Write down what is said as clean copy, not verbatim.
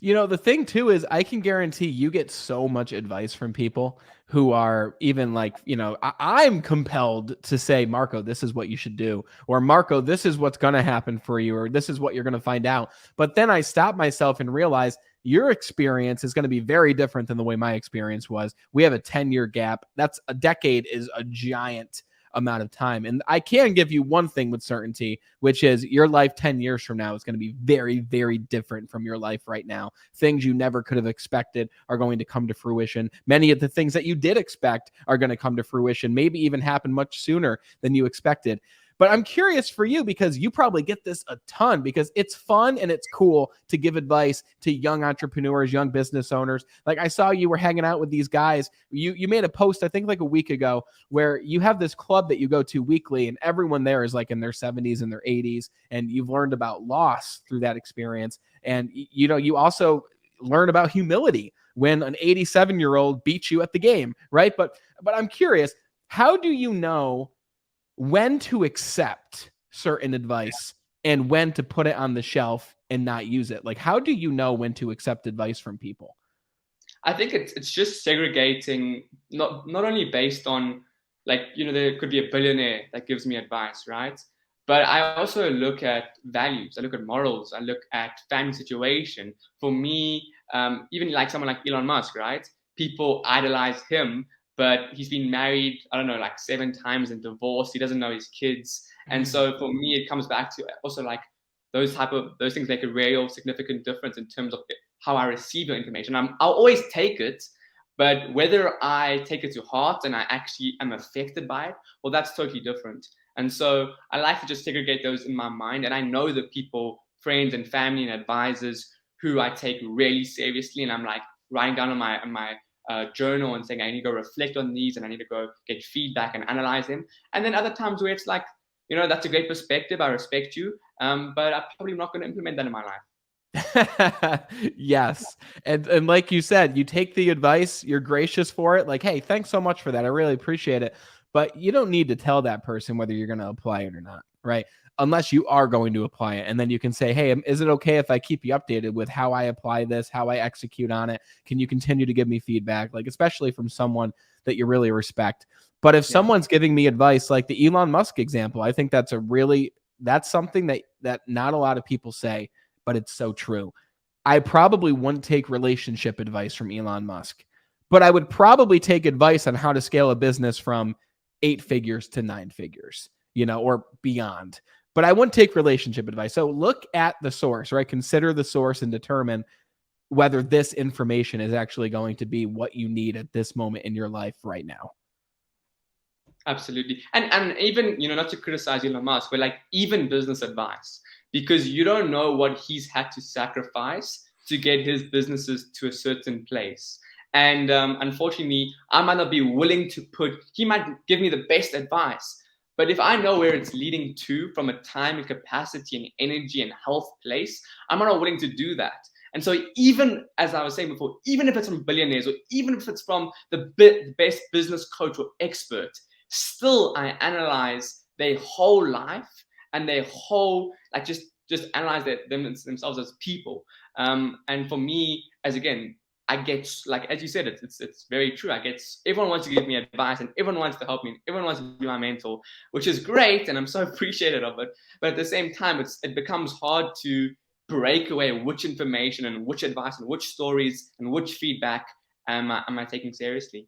The thing too is I can guarantee you get so much advice from people who are even like, I'm compelled to say, Marco, this is what you should do, or Marco, this is what's going to happen for you, or this is what you're going to find out. But then I stop myself and realize your experience is going to be very different than the way my experience was. We have a 10-year gap. That's a decade is a giant amount of time. And I can give you one thing with certainty, which is your life 10 years from now is going to be very, very different from your life right now. Things you never could have expected are going to come to fruition. Many of the things that you did expect are going to come to fruition, maybe even happen much sooner than you expected. But I'm curious for you because you probably get this a ton because it's fun and it's cool to give advice to young entrepreneurs, young business owners. Like I saw you were hanging out with these guys. You made a post, I think like a week ago, where you have this club that you go to weekly and everyone there is like in their 70s and their 80s. And you've learned about loss through that experience. And, you also learn about humility when an 87-year-old beats you at the game, right? But I'm curious, how do you know when to accept certain advice and when to put it on the shelf and not use it? Like, how do you know when to accept advice from people? I think it's just segregating, not only based on, like, there could be a billionaire that gives me advice, right? But I also look at values, I look at morals, I look at family situation. For me, even like someone like Elon Musk, right? People idolize him, but he's been married, I don't know, like 7 times and divorced. He doesn't know his kids. And Mm. so for me, it comes back to also like those things make a real significant difference in terms of how I receive your information. I'll always take it, but whether I take it to heart and I actually am affected by it, well, that's totally different. And so I like to just segregate those in my mind. And I know the people, friends and family and advisors who I take really seriously. And I'm like writing down on my journal and saying, I need to go reflect on these and I need to go get feedback and analyze them. And then other times where it's like, that's a great perspective. I respect you. But I'm probably not going to implement that in my life. Yes. And like you said, you take the advice, you're gracious for it. Like, hey, thanks so much for that. I really appreciate it. But you don't need to tell that person whether you're going to apply it or not, right? Unless you are going to apply it. And then you can say, hey, is it okay if I keep you updated with how I apply this, how I execute on it? Can you continue to give me feedback? Like, especially from someone that you really respect. But if Yeah. someone's giving me advice, like the Elon Musk example, I think that's something that not a lot of people say, but it's so true. I probably wouldn't take relationship advice from Elon Musk, but I would probably take advice on how to scale a business from 8 figures to 9 figures, or beyond. But I wouldn't take relationship advice. So look at the source, right? Consider the source and determine whether this information is actually going to be what you need at this moment in your life right now. Absolutely. And even, not to criticize Elon Musk, but like even business advice, because you don't know what he's had to sacrifice to get his businesses to a certain place. And unfortunately, I might not be willing to he might give me the best advice. But if I know where it's leading to from a time and capacity and energy and health place, I'm not willing to do that. And so, even as I was saying before, even if it's from billionaires or even if it's from the best business coach or expert, still I analyze their whole life and their whole, like, just analyze themselves as people. And for me, as again, I get, like, as you said, it's very true. Everyone wants to give me advice and everyone wants to help me. Everyone wants to be my mentor, which is great, and I'm so appreciative of it. But at the same time, it becomes hard to break away which information and which advice and which stories and which feedback am I taking seriously.